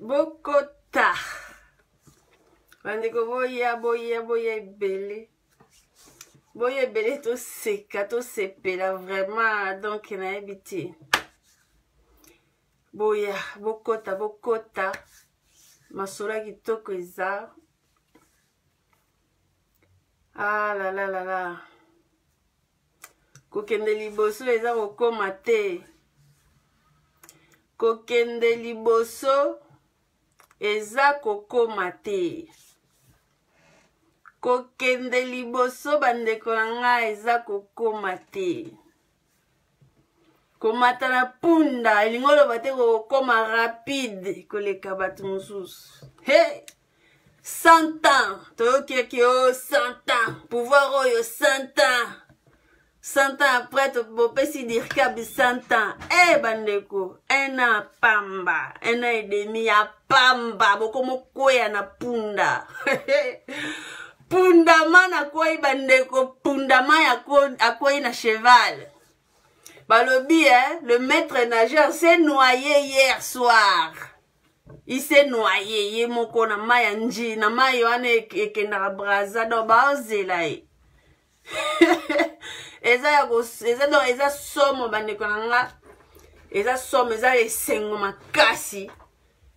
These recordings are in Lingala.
Bokota. Bandeko boya ebele. Boya ebele to seka to sepela vraiment donc na ebiti. Boya bokota. Masura kitoko eza. Ah la la la la. Kokende liboso eza kokoma te. Kokende liboso eza kokoma te. Kokende liboso bandeko na nga eza kokoma te. Komata na punda elingo loba te kokoma rapide koleka bato mosusu. Hey! 100 ans. Toyoki o 100 ans. Pouvoir oyo 100 ans. 100 ans après, tu peux si dire qu'il 100 ans. Eh, bandeko, un an pamba, un an et demi à pamba, beaucoup mokoya na punda. Punda man à quoi bandeko, punda man à quoi na cheval. Balobi, hein, le maître nageur s'est noyé hier soir. Il s'est noyé, il est moko na mayanji, na mayoane ekenda braza do baozela. Eza somo bandeko nanga eza somo eza esengo makasi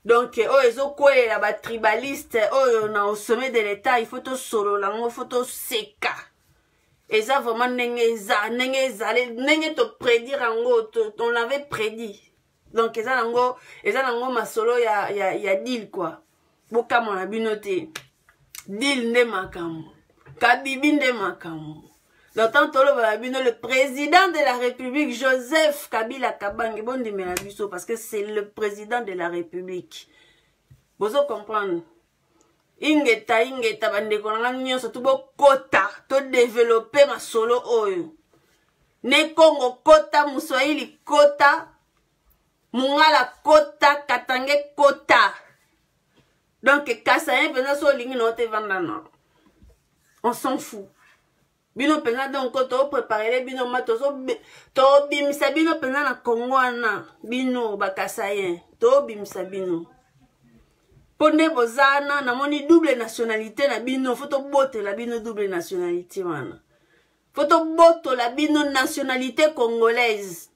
donc ezo kolela ba tribaliste oyo na au sommet de l'état il faut to solo lango faut to seka eza vraiment nenge to prédire ango on l'avait prédit donc eza nango masolo ya deal quoi bokamo na binote deal nde makambo kabibi nde makambo. D'autant le président de la République, Joseph Kabila Kabange, bon de parce que c'est le président de la République. Vous comprenez? Ingeta, bande surtout kota, to développer ma solo oyo. Ne Congo kota, Moussoaili kota, Mungala kota, Katange kota. Donc, Kassayen, pendant so lingi note vandana. On s'en fout. Bino penza donc to préparer bino mato to bimisa bino penza na Kongwana bino bakasayen to bimisa bino pone bozana na moni double nationalité na bino foto bote la bino double nationalité wana foto boto la bino nationalité congolaise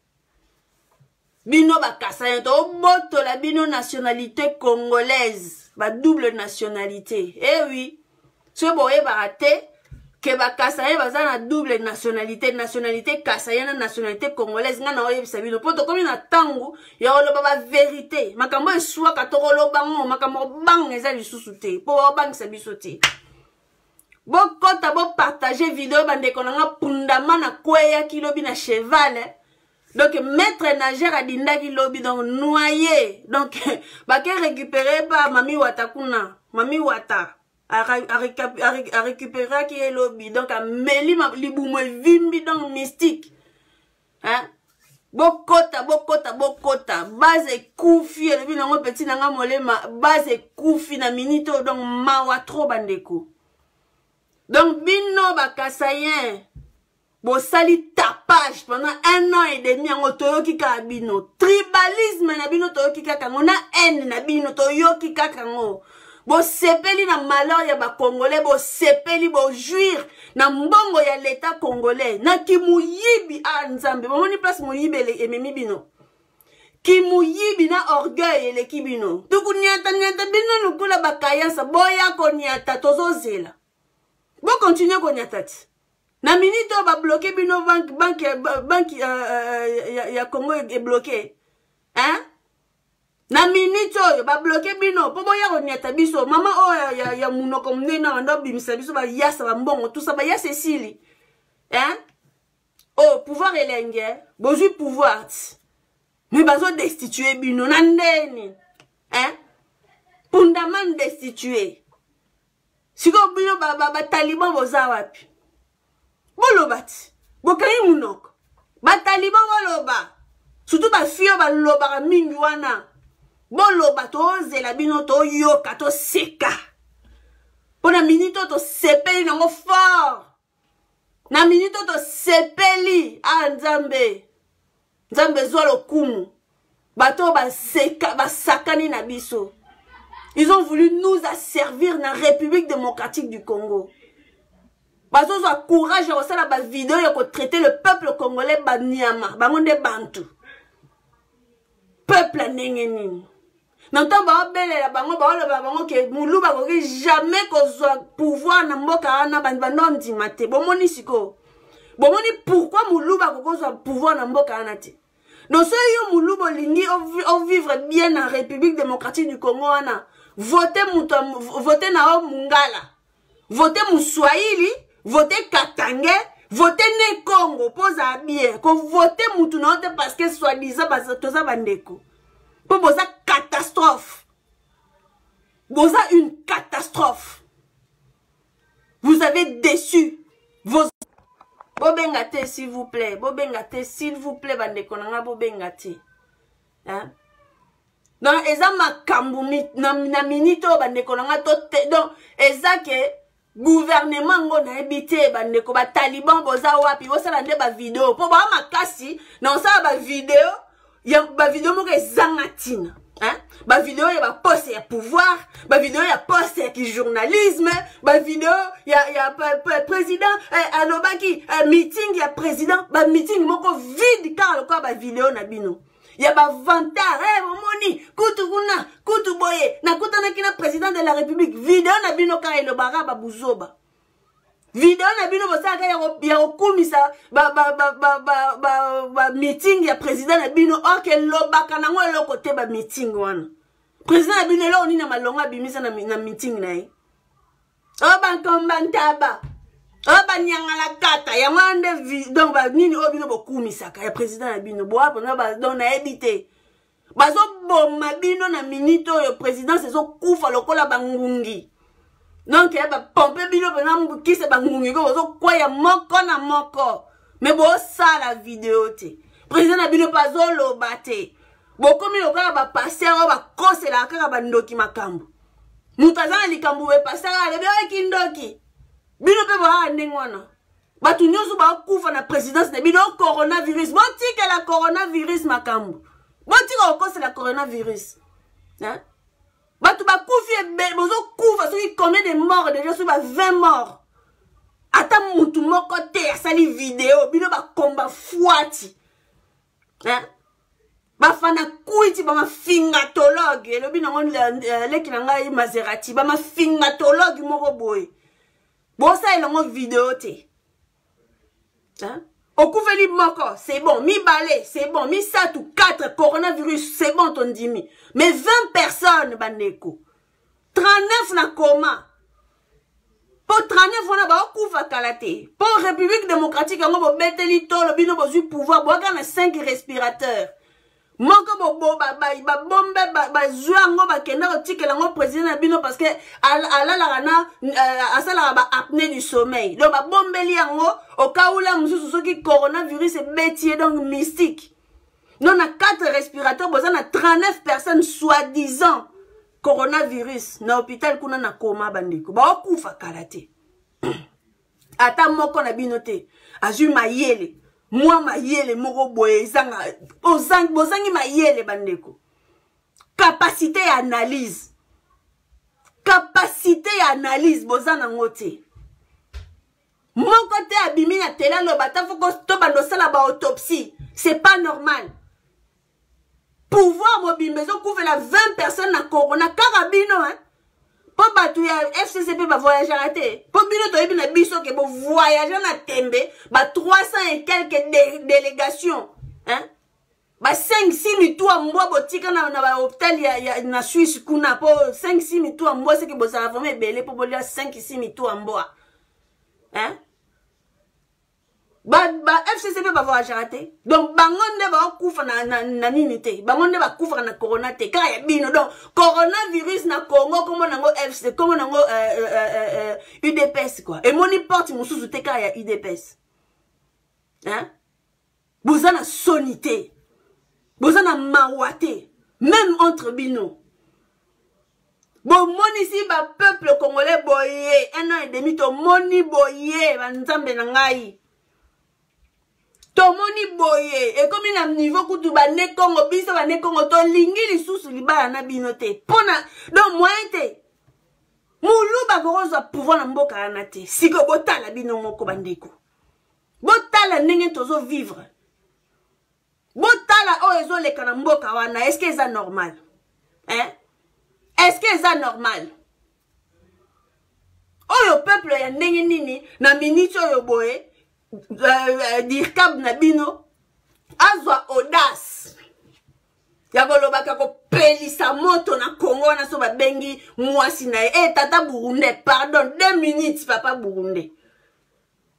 bino bakasayen to boto la bino nationalité congolaise ba double nationalité eh oui ce boye baraté que bakasaye baza na double nationalité kasaye na nationalité congolaise nga na oyebisa bino poto komi na tango ya oloba ba vérité makambo eswa katoko lobango makambo bang eza lisusu te po bangisa biso te bokota bo partager vidéo bandeko nanga pundama na kweya kilobi na cheval donc maître nageur adindaki lobi donc noyé donc bake récupérer par mami wata kuna mami wata a récupérer qui est lobby donc a meli libumo vimbi donc mystique hein bokota base koufi le bino ngo petit nanga molema base koufi na minute donc mawa trop bandeko donc bino bakasayen bo sali tapage pendant 1 an et demi en toyoki ka bino tribalisme na bino toyoki ka ngo na haine na bino toyoki ka ngo bo sepeli na malheur ya ba congolais bo sepeli bo jouir na mbongo ya l'état congolais na kimuyibi a nzambe bomoni place muyibi ememi bino kimuyibi na orgueil ele kibino tukunyata bino nukula bakayansa boya konyata tozozela bo continuer konyata ti na minute ba bloquer bino banque ya Congo est bloqué hein na minute oyo ba bloquer bino po boya konyata biso mama oyo ya munoko munena ndo bimisa biso ba yasa ba mbongo tout ça ba yasa sili hein oh pouvoir elenge bozui pouvoir mais bazo destituer bino na ndeni hein pundaman destituer siko bino ba taliban boza wapi bolobati bokai munoko ba taliban boloba surtout ba fio ba loba mingi wana boloba tozela bino toyoka toseka pona minute to sepeli nango fort na minute to sepeli a nzambe zwa lokumu bato baseka basakani na biso Ils ont voulu nous asservir dans la République démocratique du Congo. Parce qu'ils ont courage de faire la vidéo et de traiter le peuple congolais Banyama, Bangonde Bantu. Peuple à Nengening. N'entend pas la bango que Moulouba jamais qu'on soit pouvoir na mboka na bandon dimate. Bomoni siko. Bomoni pourquoi Moulouba qu'on soit pouvoir na mboka na te. Donc ceux qui Moulouba lingi on vivre bien en République démocratique du Congo ana. Votez na Mungala. Votez Mouswahili, votez Katangé, votez ne Congo, pose à bien. Qu'on votez Moutounante parce que soi-disant toza bandeko. Pour boza catastrophe. Boza une catastrophe. Vous avez déçu vos... Bobengate, s'il vous plaît. Bobengate, s'il vous plaît, bandeko nanga bobengate. Hein? Donc, eza makambu na minito bandeko nanga tote. Donc, eza ke gouvernement ngo na ebité bandeko ba taliban boza wapi bosala nde ba vidéo. Po ba makasi, na osala ba vidéo. Il y a des vidéos qui sont zangatines. Des vidéos qui sont postes à pouvoir. Des vidéos qui sont postes à journalisme. Des vidéos il y a président. Alobaki, meeting, il y a président. Des meeting, vide car le corps des vidéos nabino. Il y a des vantard. Moni, Koutouna, Koutouboye. Na Koutana qui est président de la République. Vidéo nabino car il est bara babouzoba. Vidéo na bino bosaka ya okumisa ba meeting ya président na bino orke lobaka nango eloko te ba meeting wana président na bino lo ni na malonga bimisa na meeting na ye oba nkombantaba oba nyangala kata ya mwande donc ba nini obino bokumisaka ya président na bino bo hapo na ba donc na ebité bazo bomma bino na minute oyo président sezo kufa lokola bangungi. Donc, il y a des pompes qui se bangungi, quoi ya moko na moko. Mais bon, ça la vidéo te. Président Nabino pas zolo bate. Beaucoup mi lokola ba passer ba kose la kaka ba ndoki makambu. Mutazana likambu we passer ale be kindoki. Bino pe ba ndengwana. Batu nyoso ba kufa na présidence de bino coronavirus. Bon tike la coronavirus makambu. Bon tike kose la coronavirus. Hein? Batu ba koufi bozo koufa soki combien de morts déjà sur 20 morts. Ata mutu moko te asali vidéo bino ba komba fuati. Hein? Ba fana kuiti ba ma fingatologue le bino ngon leki na ngai Maserati ba ma fingatologue moko boy. Bo sa elongo vidéo te. Hein? Okufeli moko, c'est bon. Mi balé, c'est bon. Mi satou 4 coronavirus, c'est bon ton dimi. Mais 20 personnes, bandeko. 39 na coma. Pour 39 on a ba okufa kalate. Pour République démocratique, on va mettre les tolo, bino bozu pouvoir, boaka na 5 respirateurs. Moko bo ba bombe ba zuango ba kenda ko tikela ngo président bino parce que ala la rana asala ba apnée du sommeil. Donc ba bombe liango au cas où la mususu soki coronavirus est métier donc mystique. Non na 4 respirateurs boza na 39 personnes soi-disant coronavirus na hôpital kuna na coma bandiko. Ba okufa kalate. Ata moko na bino te. Azu mayele. Moi mayele moko boye zanga bozangi mayele bandeko. Capacité et analyse. Capacité et analyse bozana ngote. Mon côté abimi na tela lo bata foko to bando sala ba autopsie. C'est pas normal. Pouvoir mobimbezo couvre la 20 personnes na corona carabino hein. Pour battre FCCP va voyager à té. Pour bino to ebina biso ke bo voyager na tembe ba 300 et quelques délégations hein. Ba 5-6 mitu ambo botika na ba hôpital ya na Suisse kuna po 5-6 mitu ambo c'est que bo ça vraiment belé pour bolia 5-6 mitu ambo hein. Ba FCCP va voyager à té. Donc bangonde ba kufa na nini te. Bangonde ba kufa na corona te ka ya bino donc coronavirus na Congo comme nango FC comme nango UDPS quoi. Et moni porte mususu te ka ya UDPS. Hein? Bozana sonité. Bozana mawate même entre bino. Bon moni ici ba peuple congolais boyé 1 an et demi to moni boyé ba nzambe na ngai. tomoni boye et comme il a niveau kutu ba ne Congo biso ba ne Congo to lingi lisusu libala na bino te pona donc moyen te mulu ba goroza pouvoir na mboka ana te siko botala bino moko bandeko botala ndenge tozo vivre botala o ezo leka na mboka wana est-ce que c'est normal hein est-ce que c'est normal oyo peuple ya ndenge nini na minute oyo boye dirkab na bino azwa audace ya kolobaka kopelisa moto na Congo na so babengi mwasi na ye tata burundais pardon 2 minutes papa burundais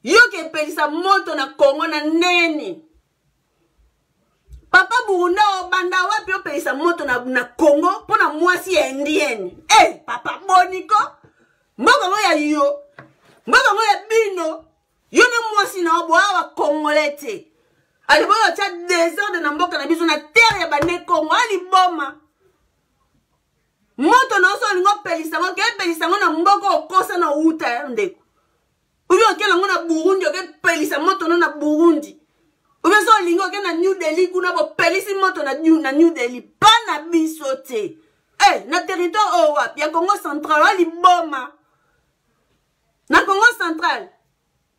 yo ke pelisa moto na Congo na neni papa burundais obanda wapi opelisa moto na Congo pona mwasi ya indienne papa boniko mboka mo ya yo mboka mo ya bino yo na mwasi na obo awa congolais aliboyo tia désordre na mboka na biso na terre ya bane Congo aliboma moto na oso lingo pelisa ngo ke pelisa ngo na mboka okosa na uta ya ndeko ubi okela ngo na Burundi oke pelisa moto no na Burundi ubi so lingo ke na New Delhi kuna bo pelisi moto na New Delhi pa na biso te na territoire wapi ya Congo central aliboma na Congo central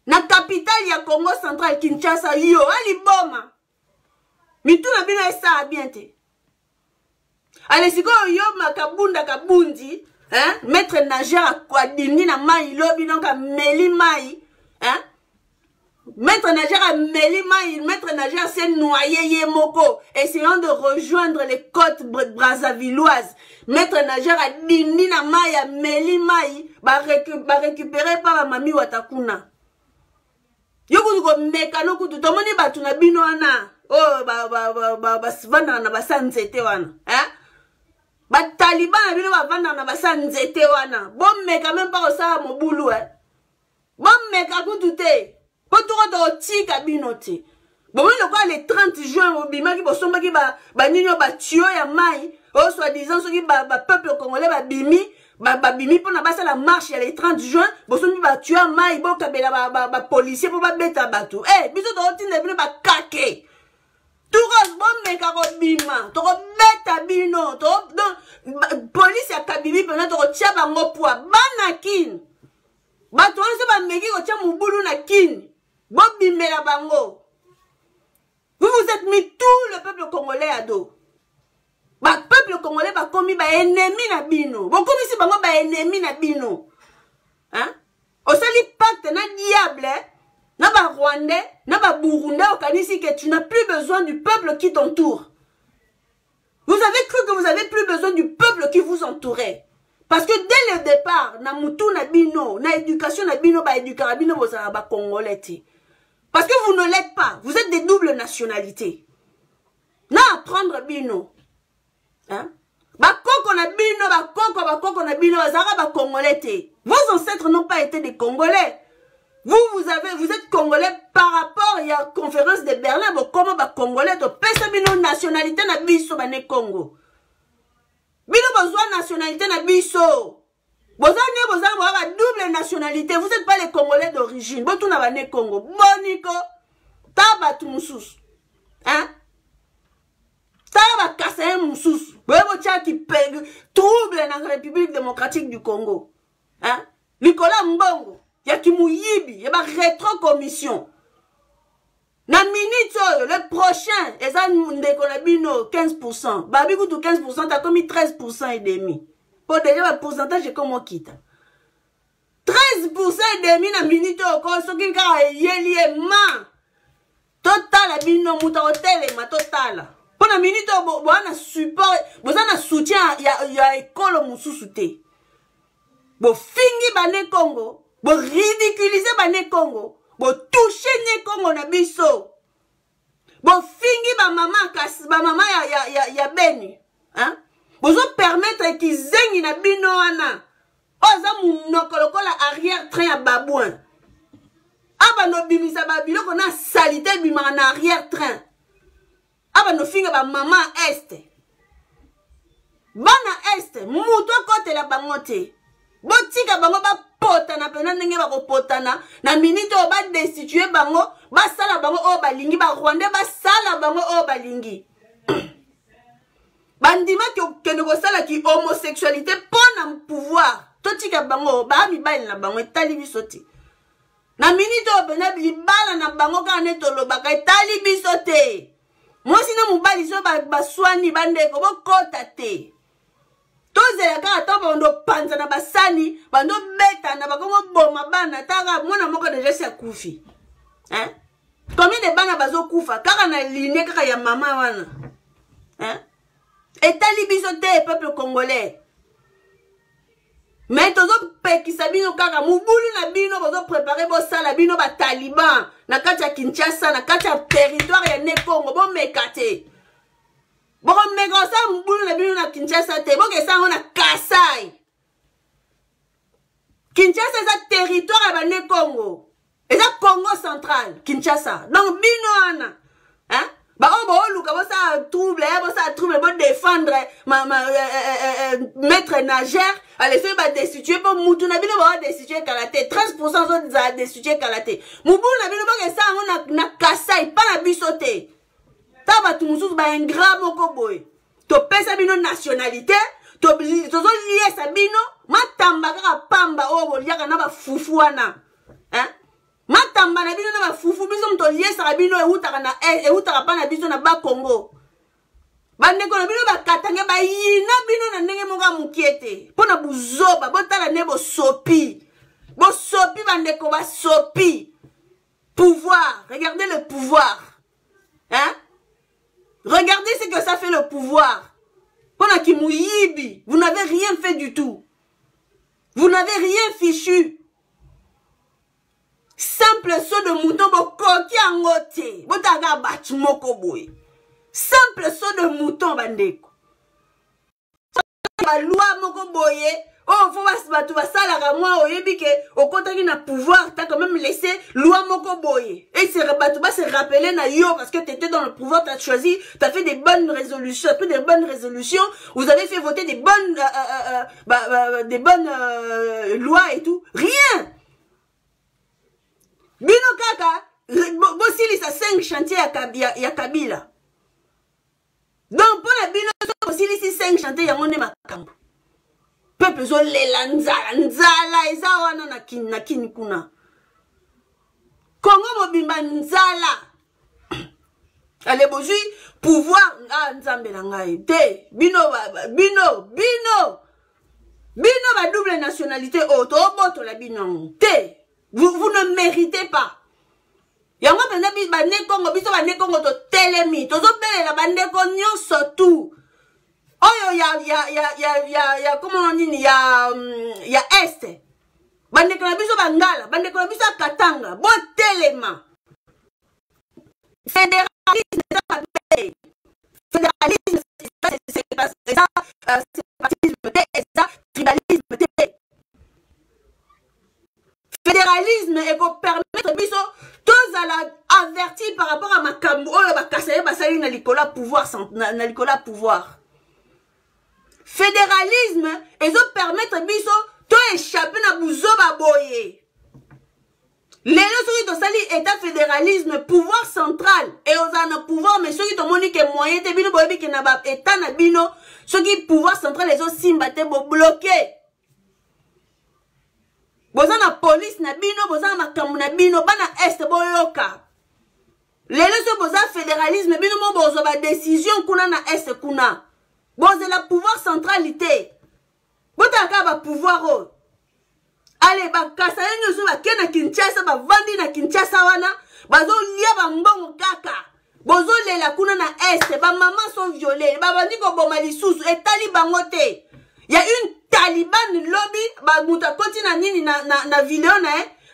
na capitale ya Congo central Kinshasa yo aliboma mitu na bino esa bien te ale siko yo makabunda kabundi maître nageur kwa dindi na mai lobi donc meli mai maître nageur a meli mai maître nageur s'est noyé yemoko essayant de rejoindre les côtes brazzavilloises maître nageur a dindi na mai a meli mai ba récupérer par la mami watakuna yo kutu ko mekano kutu tomoni batu na bino wana ba vanda na basanzete wana ba taliban na bino ba vanda na basanzete wana bon meka même pas osala mobulu bon meka kutu te po to tika bino te bon le quoi le 30 juin obima ki bosomba ki ba nino ba tio ya mai soit disant soki ba peuple congolais ba bimi bimi pona basa la marche ya le 30 juin bosomi ba tuer mai bo kabela ba policier po ba beta batu biso to tinde bino ba kake tout bon meka ko bima to ko beta bino to donc police ya kabimi pona to ko tia bango poa bana kin batu on se ba meki ko tia mubulu na kin bo bimela bango vous êtes mis tout le peuple congolais à dos ba peuple congolais ba komi ba ennemi na bino bon komi si bango ba ennemi na bino osali pacte na diable na ba rwandais na ba burundais okanisi que tu n'as plus besoin du peuple qui t'entoure. Vous avez cru que vous avez plus besoin du peuple qui vous entourait parce que dès le départ na mutu na bino na éducation na bino ba éduquer bino bozala ba congolais ti parce que vous ne l'êtes pas, vous êtes des doubles nationalités na apprendre bino bakoko na bino bakoko na bino bazara ba congolais te. Vos ancêtres n'ont pas été des congolais. Vous êtes congolais par rapport à la conférence de Berlin. Comment ba congolais to pesa bino nationalité na biso bane Congo. Bino besoin nationalité na biso. Besoin ba double nationalité. Vous n'êtes pas les congolais d'origine. Botu na bane Congo. Boniko taba tumusus. Taba kasa mususu. Bebo tia qui trouble dans la République démocratique du Congo. Nicolas Mbongo, ya ki muyibi, ya ba rétro-commission. Na minute le prochain, eza ndeko na bino 15%. Babi kutu 15%, t'as commis 13% et demi. Pour déjà le pourcentage comme on quitte. 13% et demi na minute encore, ce qui est yélié ma. Total bino muta hotel ma total. Pour la minute boana support, bozana soutien ya école mususu te. Bo fingi bane Congo, bo ridiculiser bane Congo, bo toucher ne Congo na biso. Bo fingi ba mama ya Beni, bozo permettre qu'ils zengi na bino wana. Oza munoko lokola arrière train ya babouin. Aba no bimisa ba biloko na salité bima na arrière train. Aba no finga ba mama este. Bana este, muto kote la bangote. Botika bango ba potana pena ndenge bakopotana na minute o ba destituer bango basala bango o balingi ba Rwanda basala bango o balingi bandima ke ne kosala ki homosexualité pona pouvoir totika bango ba mibali na bango etali biso te na minute o pena libala na bango kana tolobaka etali biso te mwasi na mobali so baswani bandeko bokota te tozela kaka to bando panza na basani bando beta na bakongo boma bana taka mwana moko deja si akufi hein combien de bana bazo kufa kaka na ligne kaka ya mama wana hein etali biso te peuple congolais mais tozo pekisa bino kaka mubulu na bino bozo préparer bo sala bino ba taliban na kati ya Kinshasa na kati ya territoire ya Nekongo bo mekate boko mega sa mubulu na bino na Kinshasa te boke sa na Kasai Kinshasa za territoire ya Nekongo eza Congo central Kinshasa donc bino ana hein ba o luka bo sa trouble bo défendre maître nageur allez ba destituer pour mutu na bino ba destituer kalaté 13% za destituer kalaté mubulu na bino boke sa na Kasai pa na bisote ta ba tumusu ba ingrat moko boy to pesa bino nationalité to zo lié sa bino matamba kaka pamba o boliaka na ba fufu wana hein matamba na bino na ba fufu biso mto lié sa bino eutaka pa na biso na ba Congo bandeko na bino bakatange bayina bino na ndenge moka mukiete pona buzoba botala ne bosopi bandeko basopi pouvoir regardez le pouvoir hein regardez ce que ça fait le pouvoir pona kimuyibi vous n'avez rien fait du tout vous n'avez rien fichu simple saut de mouton bokoki angote botaga bati moko boy simple saut de mouton bandeko ba loi moko boye oh faut batu basala moi oyebi ke okotaki na pouvoir t'as quand même laissé loi moko boye et c'est batu ba se rappeler na yo parce que tu étais dans le pouvoir, tu as choisi, tu as fait des bonnes résolutions, vous avez fait voter des bonnes lois et tout, rien. Bino kaka bosili sa 5 chantiers ya Kabila. Donc pour la bino bosili si 5 chantiers ya ngone makambo. Peuple zo lela nzala eza wana na kini kuna. Kongo mobimba nzala. Allez bozui pouvoir nzambe na ngai te bino ba double nationalité auto boto la bino te. Vous ne méritez pas. Yango pena bi ba ne Congo biso ba ne Congo to telemi to zo belela ba ne ko nyonso tout. Oyo ya comment on dit ya est. Ba ne ko biso bangala, ba ne ko biso Katanga, bo telema. Fédéralisme c'est tribalisme fédéralisme et pour permettre biso tous à la avertir par rapport à makambo oyo bakasaye basali na likola pouvoir fédéralisme et zo permettre biso to échapper na buzoba boye lelo soki to sali état fédéralisme pouvoir central et ozana pouvoir mais soki to moni ke moyen te bino boyebi ke na ba état na bino soki pouvoir central ezo simba te bo bloquer boza na police na bino boza na makambo na bino bana est boyoka lelo so boza fédéralisme bino mo bozo ba décision kuna na est kuna boza la pouvoir centralité botaka ba pouvoir o allez ba kasa yenyo so ba kena Kinshasa ba vandi na Kinshasa wana bazo lia ba mbongo kaka bozo lela kuna na est ba maman sont violées ba bandi ko boma lisusu etali bango te. Il y a une Taliban lobby, ba muta koti na nini na vidéo na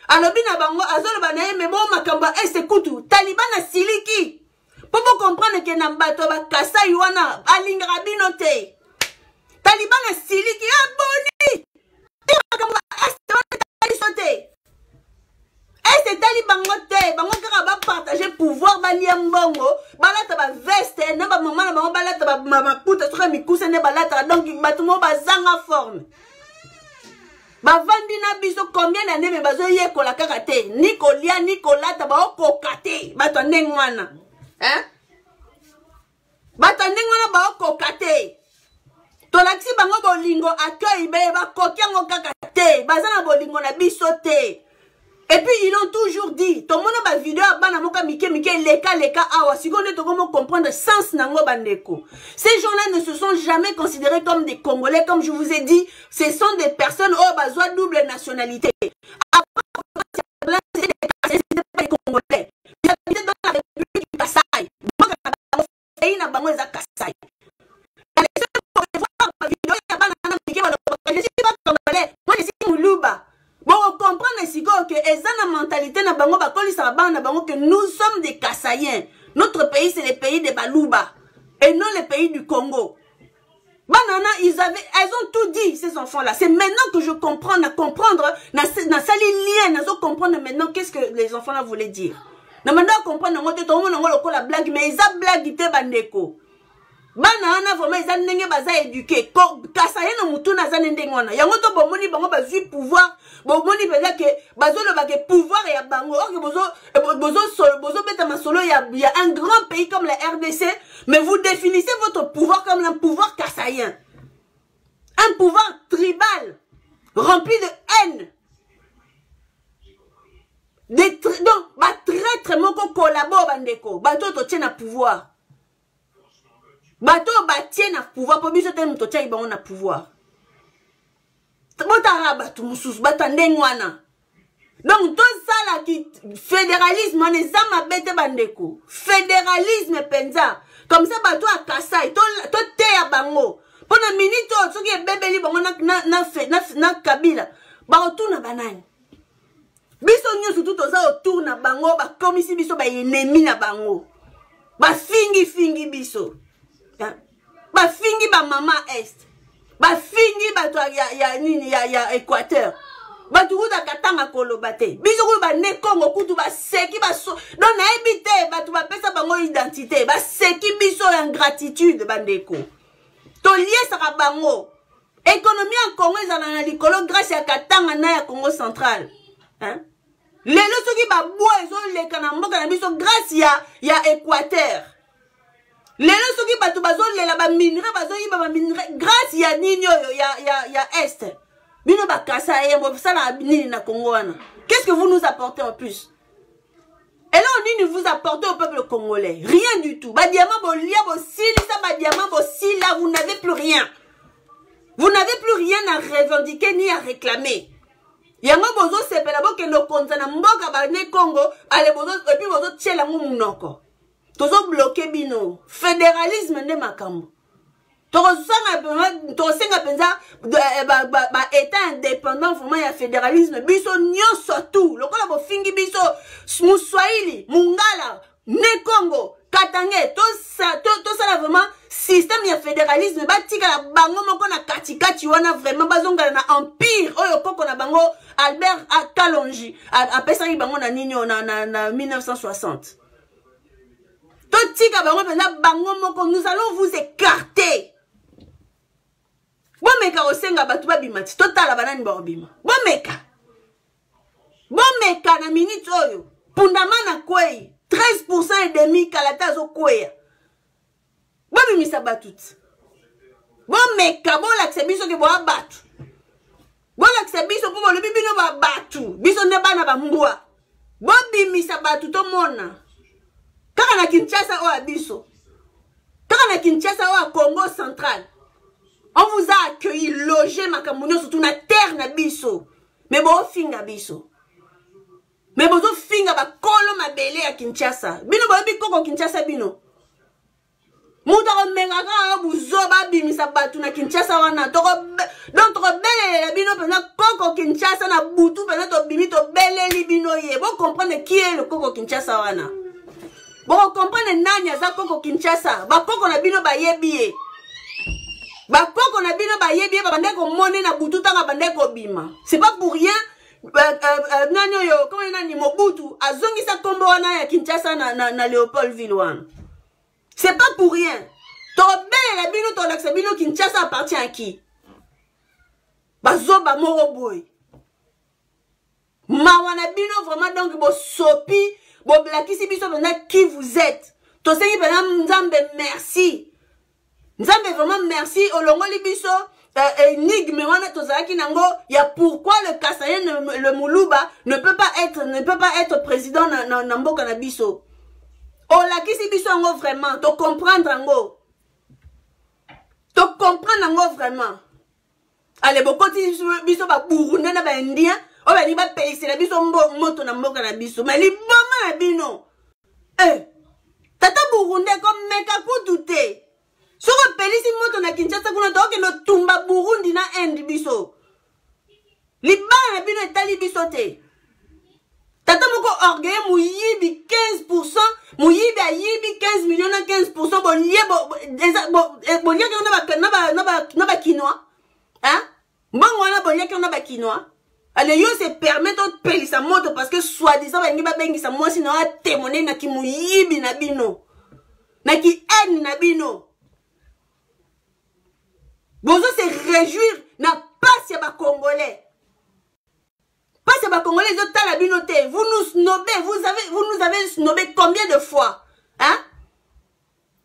alobi na bango azolo ba na mais bon makamba kutu Taliban na siliki. Pour comprendre que na bato ba kasa yuana alingra bino te. Taliban na siliki aboni. Makamba te. Est Taliban te, bango kaka ba partager pouvoir ba liambongo, balata ba veste, na ba maman na bango balata ba puta soka mikuse ne balata donc batumo ba zanga forme. bavandi na biso combien d'années me bazo yekola kaka te ni kolia ni kolata baokoka te bato ndenge wana hein bato ndenge wana baokoka te tolakisi bango bolingo accueil be bakoki yango kaka te baza na bolingo na biso te. Et puis ils ont toujours dit tout le monde a vidéo bana moka mike leka awa si on est comment comprendre sens nango bandeko. Ces gens-là ne se sont jamais considérés comme des Congolais, comme je vous ai dit, ce sont des personnes oh besoin double nationalité. Après c'est pas des Congolais. Ils habitent dans la République du Kasaï. Moi pays na bango za Kasaï. Je suis pas Congolais, moi je suis Muluba. Bon, on comprend que les mentalité na bango bakolisa bana bango que nous sommes des Kassaïens. Notre pays c'est le pays des Balouba et non le pays du Congo. Banana, elles ont tout dit ces enfants-là. C'est maintenant que je comprends, na comprendre, na sali lien, na comprendre maintenant qu'est-ce que les enfants-là voulaient dire. Na maintenant comprendre ngote tout le monde ngolo la blague mais ils a blague te bandeko. Banana vraiment ils a ndenge baza éduqué. Kassaïen na mutu na za ndenge wana. Yango to bomoni bango bazui pouvoir. Bomoni peza que bazolo ba que pouvoir ya bango. Or que bozo beta masolo il y a un grand pays comme la RDC, mais vous définissez votre pouvoir comme un pouvoir kassaïen. Un pouvoir tribal rempli de haine. Donc ba traître moko collabo bandeko. Bato to tient na pouvoir. Bato ba tient na pouvoir pour biso te muto tient ba na pouvoir. Botara bato mususu batande ngwana. Donc tout ça là qui fédéralisme on est ça bête bandeko. Fédéralisme penza. Comme ça bato a Kasai to te ya bango. Pona minute soki bebeli bango na Kabila. Ba retourna banane. Biso nyoso tout ça autour na bango ba komisi biso ba ennemi na bango. Ba fingi biso. Ba fingi ba mama est. Ba fingi ba to ya Équateur. Ba tu kuta katanga kolobate. Biso ku ba ne Congo kutu ba seki ba so. Donc na ebité ba tu ba pesa bango identité. Ba seki biso en gratitude bandeko. To lié saka bango. Économie en Congo ezana na likolo grâce à katanga na ya Congo central. Hein? Lelo soki ba bois ezo leka na mboka na biso grâce ya Équateur. Lelo soki ba tu bazo lela ba minerai bazo yiba ba minerai grâce ya nini oyo ya est. Bino ba kasa yembo sala nini na Congo wana. Qu'est-ce que vous nous apportez en plus? Et là on dit vous apportez au peuple congolais rien du tout. Ba diamant bo lia bo sili ça ba diamant bo sila vous n'avez plus rien. Vous n'avez plus rien à revendiquer ni à réclamer. Yango bozo sepela bo ke no konza na mboka ba ne Congo ale bozo et puis bozo tiela mu munoko. Tozo bloquer bino. Fédéralisme ne makambo. Tosenga penza ba état indépendant vraiment ya fédéralisme biso nyonso tout. Lokola bo fingi biso Muswahili, Mungala, ne Congo, Katangé, tout ça vraiment système ya fédéralisme batika la bango moko na katikati wana vraiment bazonga na empire oyo koko na bango Albert Kalonji a pesa bango na nini na 1960. Totika bango penza bango moko nous allons vous écarter. Bomeka osenga batu babimati totala banani ba obima. Bomeka na minute oyo pundamana kwei 13% et demi kalata zo kwea. Bomimisa batut. Bomeka bolakse biso ke bo abatu. Bolakse biso po bolobi bino ba batu. Biso ne bana ba mbwa. Bomimisa batu to mona. Kaka na Kinshasa o abiso. Kaka na Kinshasa o Congo central. On vous a accueilli, logé makamunyo surtout na terre na biso. Mais bo finga biso. Mais bozo finga ba kolo mabele ya Kinshasa. Bino bo bikoko Kinshasa bino. Muta ko menga ka buzo ba bimisa batu na Kinshasa wana. Donc to bele bino pena koko Kinshasa na butu pena to bimi to bele li bino ye. Bo comprendre qui est le koko Kinshasa wana. Bo comprendre nani za koko Kinshasa. Ba koko na bino ba yebiye. Ba koko na bino ba yebiye ba bandeko mone na butu tanga bandeko bima. C'est pas pour rien. Nani yo comment nani Mobutu azongisa kombo wana ya Kinshasa na Léopoldville wana. C'est pas pour rien. Tobé la bino to l'accès bino Kinshasa appartient à qui? Bazoba moro boy. Mawana bino vraiment donc bo sopi, bo blakisi biso pendant qui vous êtes. To sengi pendant Nzambe merci. Nzambe vraiment merci olongoli biso énigme wana tozalaki nango ya pourquoi le Kassaïen le Moulouba ne peut pas être président na mboka na biso. Olakisi biso ngo vraiment to comprendre ngo. To comprendre ngo vraiment. Allez bokoti biso ba Burundais na ba Indien. Oh, ben, il va payer, c'est la biso moto na mboka na biso. Mais il bomba na bino. Tata Burundais comme meka kutute. Soko pelisi moto na Kinshasa kuna toke no tumba Burundi na Inde biso. Liba na bino etali biso te. Tata moko orgueil muyibi 15%, muyibi ayibi 15 millions na 15% bolie na ba quinoa. Hein? Mbongo wana bolie na ba quinoa. Allez, yo se permet de payer sa moto parce que soi-disant, il va bengi sa moi sinon a témoigné na ki muyibi na bino. Na ki haine na bino. Bozo se réjouir na passe ya ba Congolais. Passe ya ba Congolais, yo tala bino te. Vous nous snobez, vous nous avez snobé combien de fois? Hein?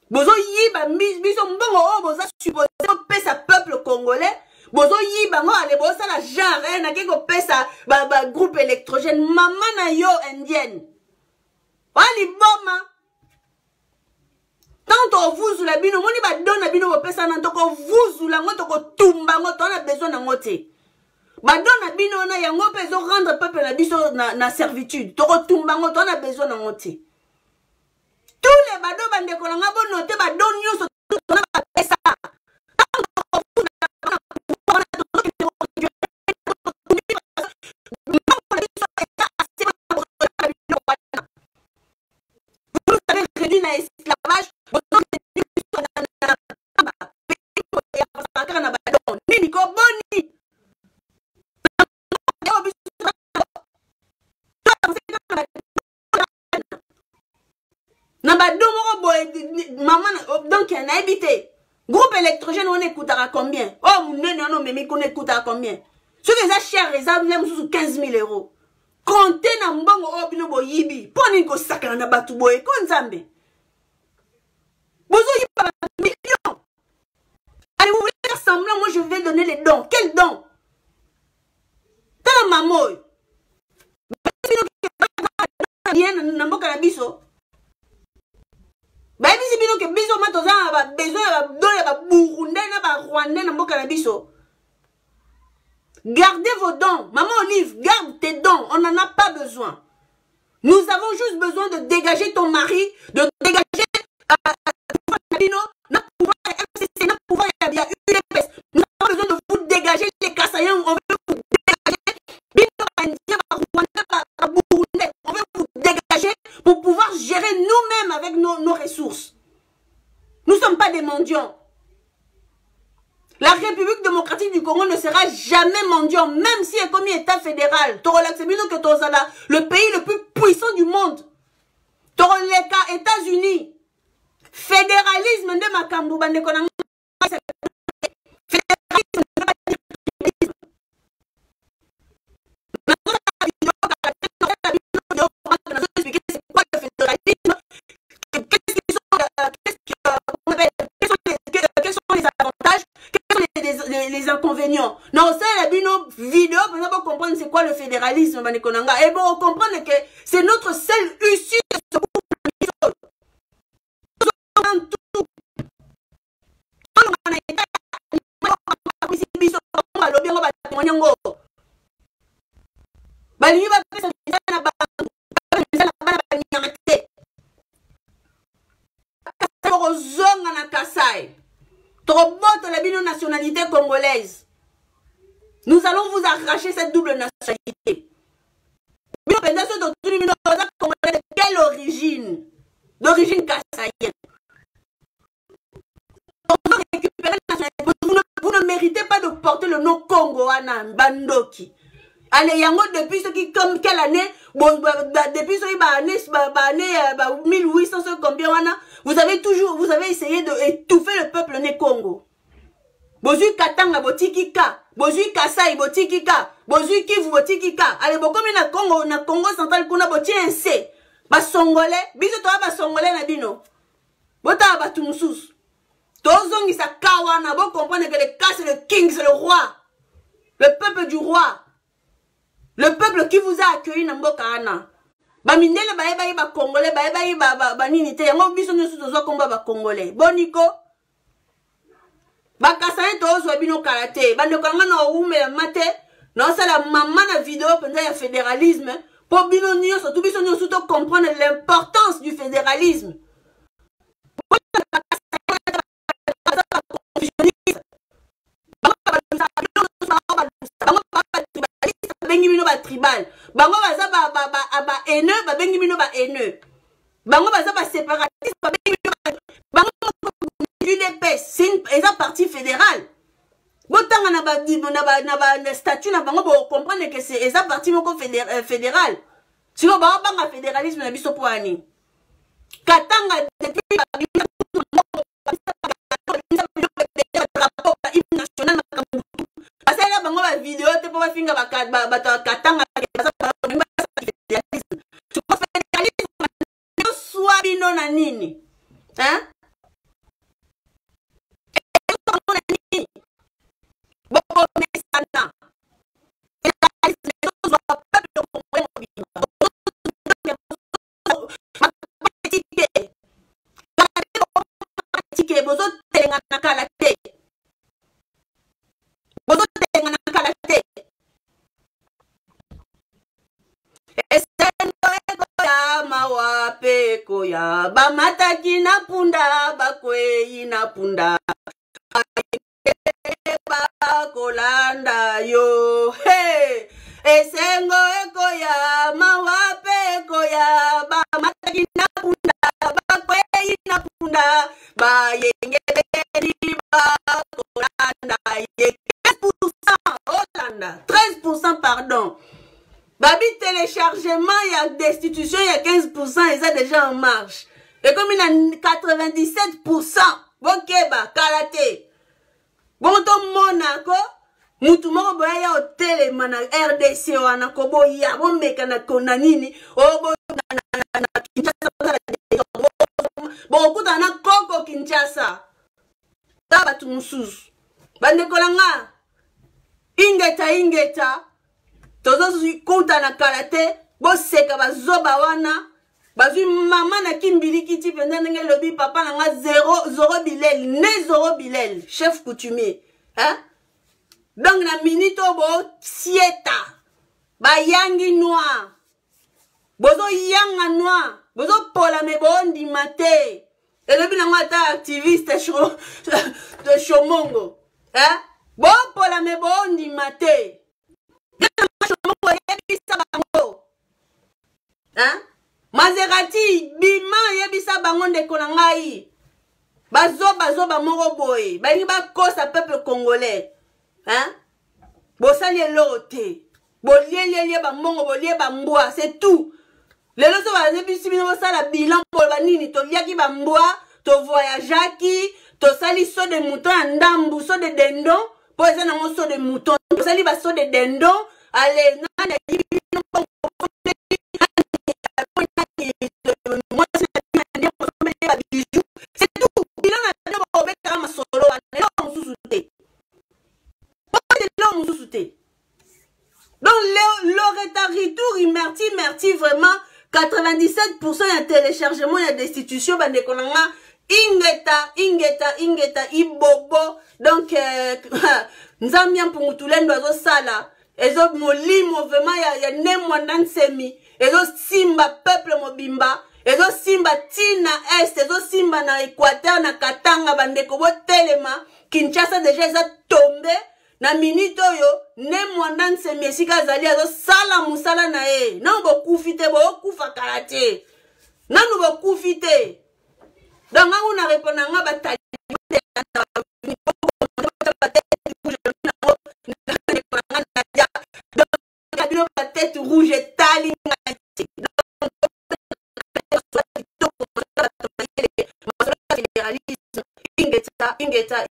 Bozo yiba biso mbongo o bozo supposé payer sa peuple congolais. Bozo yiba ngo ale bozo la genre na kiko pesa ba groupe électrogène maman na yo indienne. Wali boma. Tant on vous la bino moni ba dona bino bo pesa na toko vous la ngo toko tumba ngo to na besoin na ngote. Ba dona bino na yango peso rendre peuple na biso na servitude. Toko tumba ngo to na besoin na ngote. Tous les bado bande ko nga bo noter ba don nyoso to na ba pesa. Esclavage, donc on a habité. Groupe électrogène, on écoutera combien? Oh, non, mais on écoutera combien? Ceux qui ont cher, les hommes, même sous 15 000 euros. Comptez na mbongo obino boyibi. Poni ko sakana na batu boye ko nzambe. Bozo yiba millions. Allez, vous voulez faire semblant, moi je vais donner les dons. Quels dons? Tala mamoy. Bien na mboka na biso. Ba bisi bino ke biso matoza ba besoin ya ba don ya ba Burundais na ba Rwandais na mboka na biso. Gardez vos dons. Maman Olive, garde tes dons. On n'en a pas besoin. Nous avons juste besoin de dégager ton mari, de dégager nous avons besoin de vous dégager les Kassaïens. On veut vous dégager. On veut vous dégager pour pouvoir gérer nous-mêmes avec nos ressources. Nous ne sommes pas des mendiants. La République démocratique du Congo ne sera jamais mendiant, même si elle est comme État fédéral. Le pays le plus puissant du monde. Les États-Unis. Fédéralisme de Makambu. Fédéralisme de les inconvénients. Non, ça, la vidéo, pour comprendre c'est quoi le fédéralisme, et bon, on comprend que c'est notre seule issue de ce groupe. La nationalité congolaise. Nous allons vous arracher cette double nationalité. De quelle origine? D'origine kassaïenne. Vous ne méritez pas de porter le nom Congoana Bandoki. Allez, yango depuis ce qui comme quelle année? Bon, depuis ce année 1800 combien vous avez essayé de étouffer le peuple né Congo. Bozu Katanga botikika, Bozu Kasai botikika, bozui Kivu botikika allez bokomi na Congo central kuna boti ense ba songolais biso to ba songolais na bino bota ba tumususu tozongi sa kawana bo comprendre que le cas c'est le king, c'est le roi, le peuple du roi, le peuple qui vous a accueilli na mboka ana ba mindele ba congolais ba nini te yango biso nyoso tozo komba ba congolais boniko ba kasane tozo bino karaté ba ndekanga na oume mate non ça la maman na vidéo penza ya fédéralisme pour bino nyoso tout biso nyoso to comprendre l'importance du fédéralisme. Tribal bango baza ba haineux ba bengi bino ba haineux bango baza ba séparatiste ba bengi bino bango UDPS c'est eza parti fédéral botanga na ba statut na bango bo comprendre que c'est eza parti moko fédéral sino ba banga fédéralisme na biso poani katanga depuis national asala bango ba vidéo te po ba finga ba katanga soit bino na nini hein boko mesana bozo tenga na kalate bozo tenga na kalate esendo ya mawape koya bamataki na punda bakwei na punda kolanda yo hey esengo ekoya mawape koya bamataki na punda bakwei na punda bayengeli bakolanda ye 13% Hollanda 13% pardon babi téléchargement il y a destitution il y a 15% ils sont déjà en marche et comme il a 97% bokeba karaté bon to Monaco mutu moko boya ya hotel mana RDC wana ko boya bo meka na konanini o bo na Kinshasa bo kuta na Koko Kinshasa taba tumususu bande kolanga ingeta tozo kuta na karaté bo seka bazoba wana bazui mama na kimbiliki ti penda ndenge lobi papa na nga zéro bilel ne zéro bilel chef coutumier hein donc na minute bo sieta ba yangi noir bozo yanga noir bozo pola me bondi mate et lobi na nga ta activiste de Shomongo hein bo pola me bondi mate Shomongo yebisa bango hein Maserati bima yebisa bango ndeko na ngai bazo moko boye bali ba kosa peuple congolais hein bosali elote bolielie ba mongo bolie ba mbwa c'est tout lelo so ba yebisi bino sala bilan pour ba nini to liaki ba mbwa to voyageaki to sali so de mouton ya ndambu so de dendon po eza na so de mouton to sali ba so de dendon allez na c'est tout. Il en a donc le merci vraiment 97% ya téléchargement ya destitution bande konanga ingeta ibobo donc nzambi mpungutulendo azo sala ezo molimo vraiment ya nemwanda nsemi ezo simba peuple mobimba ezo simba tina est ezo simba na Équateur na Katanga bandeko bo telema Kinshasa déjà eza tombé na minute oyo nemwanda nsemi esika azali azo sala musala na ye nanu bokufite bokufa karate nanu bokufite donc ngangu na répondanga batali tête rouge et tali ingeta